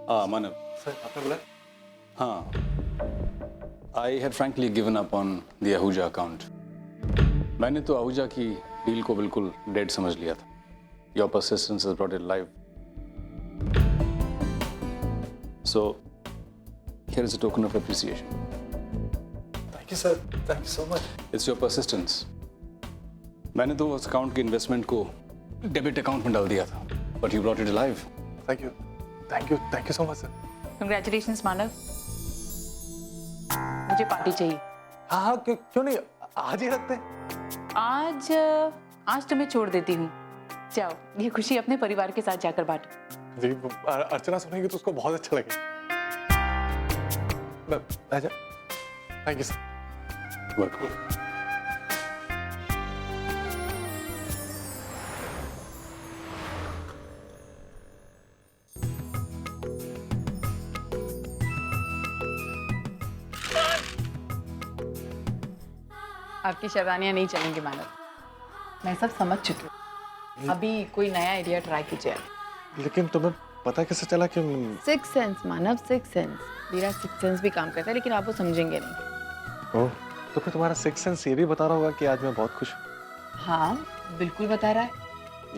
मानव, sir आपने बोला? हाँ, I had frankly given up on the Ahuja account. मैंने तो आहूजा की डील को बिल्कुल डेड समझ लिया था. Your persistence has brought it alive. So, here is a token of appreciation. Thank you, sir. Thank you so much. It's your persistence. मैंने तो उस अकाउंट के इन्वेस्टमेंट को डेबिट अकाउंट में डाल दिया था, but you brought it alive. Thank you. Thank you. Thank you so much, sir. Congratulations, मानव. मुझे पार्टी चाहिए. हाँ हाँ क्यों नहीं, आज ही रखते हैं. आज तुम्हें छोड़ देती हूँ. जाओ, ये खुशी अपने परिवार के साथ जाकर बांटो. जी अर्चना सुनेगी तो उसको बहुत अच्छा लगेगा. आजा. Thank you sir. Welcome. आपकी शैतानियाँ नहीं चलेंगी मानव. मैं सब समझ चुकी हूँ. अभी कोई नया आइडिया ट्राई कीजिए. लेकिन तुम्हें पता कैसे चला कि सिक्स सेंस मानव, सिक्स सेंस. मेरा सिक्स सेंस भी काम करता है, लेकिन आप वो समझेंगे नहीं. ओह, तो फिर तुम्हारा सिक्स सेंस ये भी बता रहा होगा कि आज मैं बहुत खुश हूँ. हाँ, बिल्कुल बता रहा है.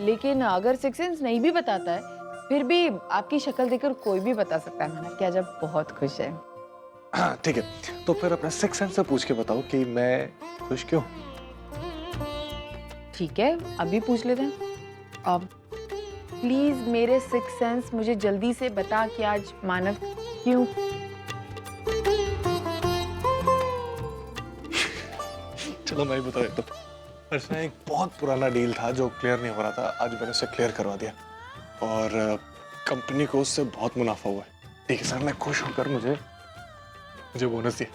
लेकिन अगर सिक्स सेंस नहीं भी बताता है, फिर भी आपकी शक्ल देखकर कोई भी बता सकता है मानव कि आज आप बहुत खुश है. हाँ ठीक है, तो फिर अपने सिक्स सेंस से पूछ के बताओ कि मैं खुश क्यों. ठीक है, अभी पूछ लेते हैं. अब प्लीज मेरे सिक्स सेंस मुझे जल्दी से बता कि आज मानव क्यों. चलो मैं ही बता देता हूँ. अर्चना, एक बहुत पुराना डील था जो क्लियर नहीं हो रहा था. आज मैंने उसे क्लियर करवा दिया और कंपनी को उससे बहुत मुनाफा हुआ है. ठीक है सर, मैं खुश होकर मुझे बोनस दिया.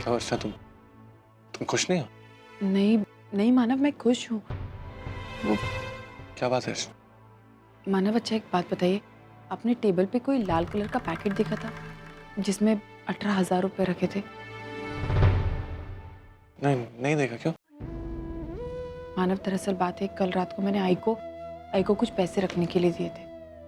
क्या अर्चना, तुम खुश नहीं हो? नहीं नहीं मानव, मैं खुश हूँ. वो क्या बात है अर्चना? मानव, अच्छा एक बात बताइए, आपने टेबल पे कोई लाल कलर का पैकेट देखा था जिसमें 18,000 रुपए रखे थे? नहीं देखा. क्यों? मानव, दरअसल बात है, कल रात को मैंने आई को कुछ पैसे रखने के लिए दिए थे,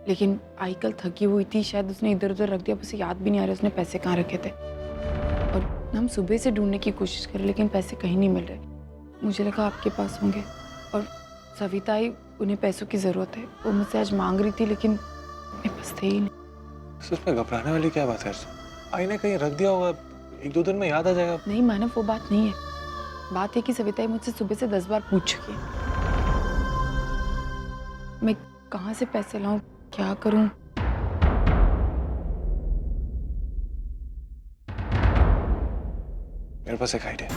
लेकिन आई कल थकी हुई थी, शायद उसने इधर उधर रख दिया. उसे याद भी नहीं आ रहा उसने पैसे कहाँ रखे थे. और हम सुबह से ढूंढने की कोशिश करें, लेकिन पैसे कहीं नहीं मिल रहे. मुझे लगा आपके पास होंगे. और सविता आई, उन्हें पैसों की ज़रूरत है. वो मुझसे आज मांग रही थी, लेकिन मेरे पास थे ही नहीं. इसमें घबराने वाली क्या बात है? आई ने कहीं रख दिया होगा, एक दो दिन में याद आ जाएगा. नहीं मानव, वो बात नहीं है. बात है कि सविता मुझसे सुबह से 10 बार पूछ चुकी है. मैं कहाँ से पैसे लाऊं, क्या करूं? मेरे पास एक आइडिया.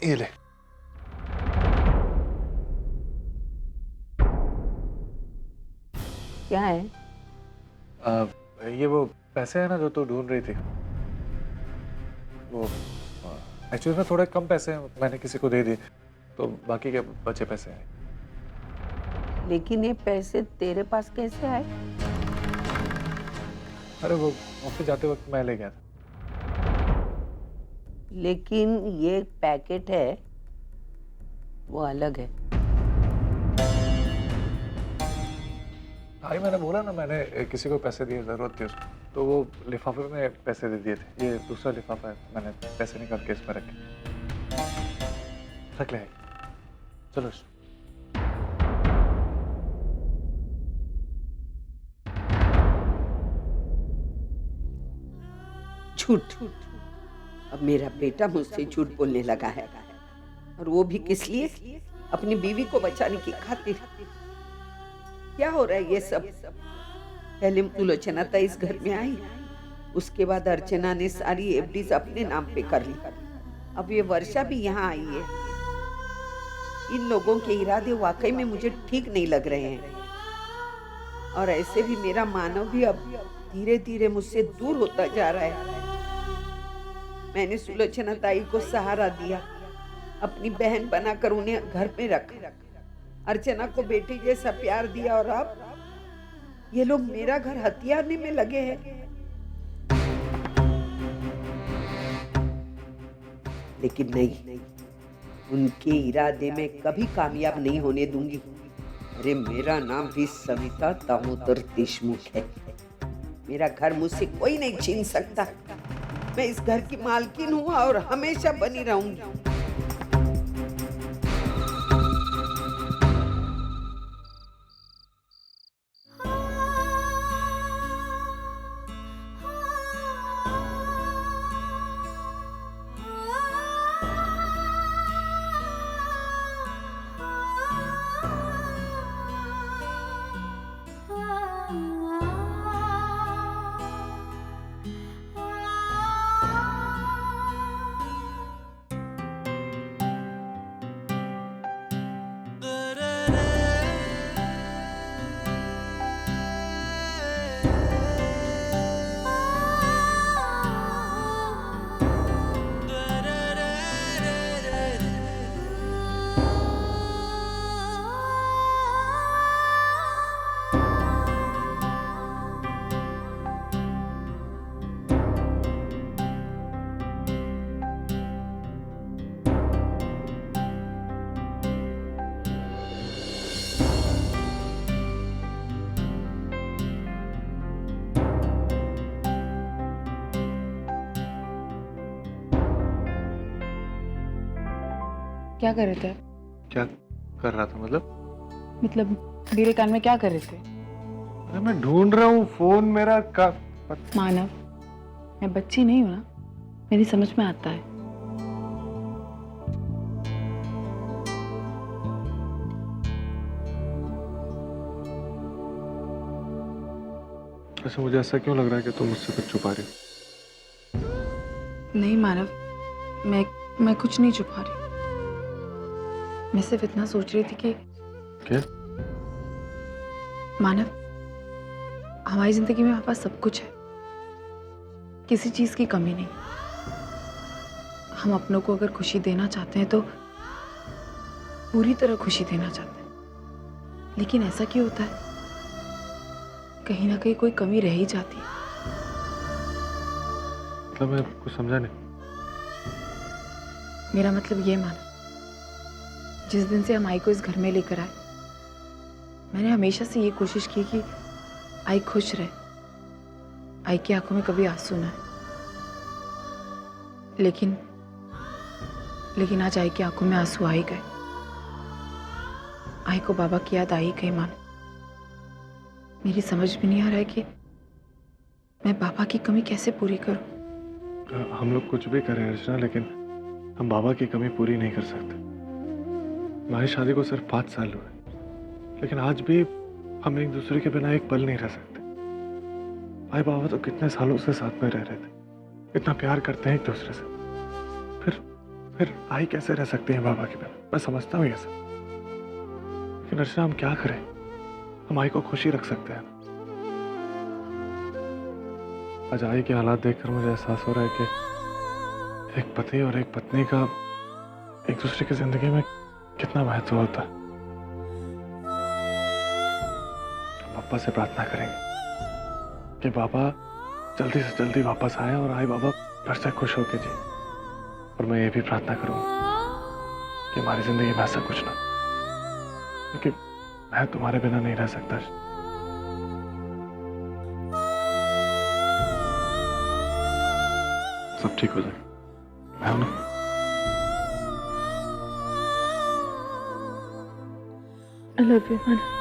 ये ले. क्या है? ये वो पैसे हैं ना जो तू ढूंढ रही थी. वो एक्चुअली में थोड़े कम पैसे हैं, मैंने किसी को दे दिए, तो बाकी के बचे पैसे हैं. लेकिन ये पैसे तेरे पास कैसे आए? अरे वो ऑफिस जाते वक्त मैं ले गया था. लेकिन ये पैकेट है वो अलग है. भाई मैंने बोला ना, मैंने किसी को पैसे दिए, जरूरत थी उसको, तो वो लिफाफे में पैसे दे दिए थे. ये दूसरा लिफाफा है, मैंने पैसे निकाल के इसमें रखे. रख ले. चलो. झूठ. अब मेरा बेटा मुझसे झूठ बोलने लगा है, और वो भी किस लिए? अपनी बीवी को बचाने की खातिर। क्या हो रहा है ये सब? पहले सुलोचना तो इस घर में आई, उसके बाद अर्चना ने सारी एफडीज अपने नाम पे कर ली। अब ये वर्षा भी यहाँ आई है। इन लोगों के इरादे वाकई में मुझे ठीक नहीं लग रहे हैं। और ऐसे भी मेरा मानव भी अब धीरे धीरे मुझसे दूर होता जा रहा है। मैंने सुलोचना ताई को सहारा दिया, अपनी बहन बनाकर उन्हें घर में रखा, अर्चना को बेटी जैसा प्यार दिया, और अब ये लोग मेरा घर हथियारने में लगे हैं। लेकिन नहीं, उनके इरादे में कभी कामयाब नहीं होने दूंगी। अरे मेरा नाम भी सविता दामोदर देशमुख है। मेरा घर मुझसे कोई नहीं छीन सकता। मैं इस घर की मालकिन हूँ और हमेशा बनी रहूंगी। क्या कर रहे थे आप? क्या कर रहा था मतलब? मतलब मेरे कान में क्या कर रहे थे? अरे मैं ढूंढ रहा हूँ फोन मेरा का। मानव, मैं बच्ची नहीं हूँ ना, मेरी समझ में आता है। अच्छा, मुझे ऐसा क्यों लग रहा है कि तुम मुझसे कुछ छुपा रही हो? नहीं मानव, मैं कुछ नहीं छुपा रही। मैं सिर्फ इतना सोच रही थी कि क्या? मानव, हमारी जिंदगी में हमारे पास सब कुछ है, किसी चीज की कमी नहीं। हम अपनों को अगर खुशी देना चाहते हैं तो पूरी तरह खुशी देना चाहते हैं, लेकिन ऐसा क्यों होता है? कहीं ना कहीं कोई कमी रह ही जाती है। मतलब मैं कुछ समझा नहीं। मेरा मतलब ये मानो, जिस दिन से हम आई को इस घर में लेकर आए, मैंने हमेशा से ये कोशिश की कि आई खुश रहे, आई की आंखों में कभी आंसू ना आए। लेकिन आज आई की आंखों में आंसू आ ही गए। आई को बाबा की याद आ ही गई। मानो मेरी समझ में नहीं आ रहा है कि मैं बाबा की कमी कैसे पूरी करूं। हम लोग कुछ भी करें अर्चना, लेकिन हम बाबा की कमी पूरी नहीं कर सकते। हमारी शादी को सिर्फ 5 साल हुए, लेकिन आज भी हम एक दूसरे के बिना एक पल नहीं रह सकते। भाई बाबा तो कितने सालों से साथ में रह रहे थे, इतना प्यार करते हैं एक दूसरे से, फिर आई कैसे रह सकते हैं बाबा के बिना? मैं समझता हूँ ये सब, लेकिन अर्चना हम क्या करें? हम आई को खुशी रख सकते हैं। आज आई के हालात देखकर मुझे एहसास हो रहा है कि एक पति और एक पत्नी का एक दूसरे की जिंदगी में कितना महत्व होता है। पापा से प्रार्थना करेंगे कि बाबा जल्दी से जल्दी वापस आए और आई बाबा फिर से खुश होके जिए। और मैं ये भी प्रार्थना करूंगा कि हमारी जिंदगी में ऐसा कुछ ना, क्योंकि मैं तुम्हारे बिना नहीं रह सकता। सब ठीक हो जाएगा, मैं हूं ना। I love you, Manu.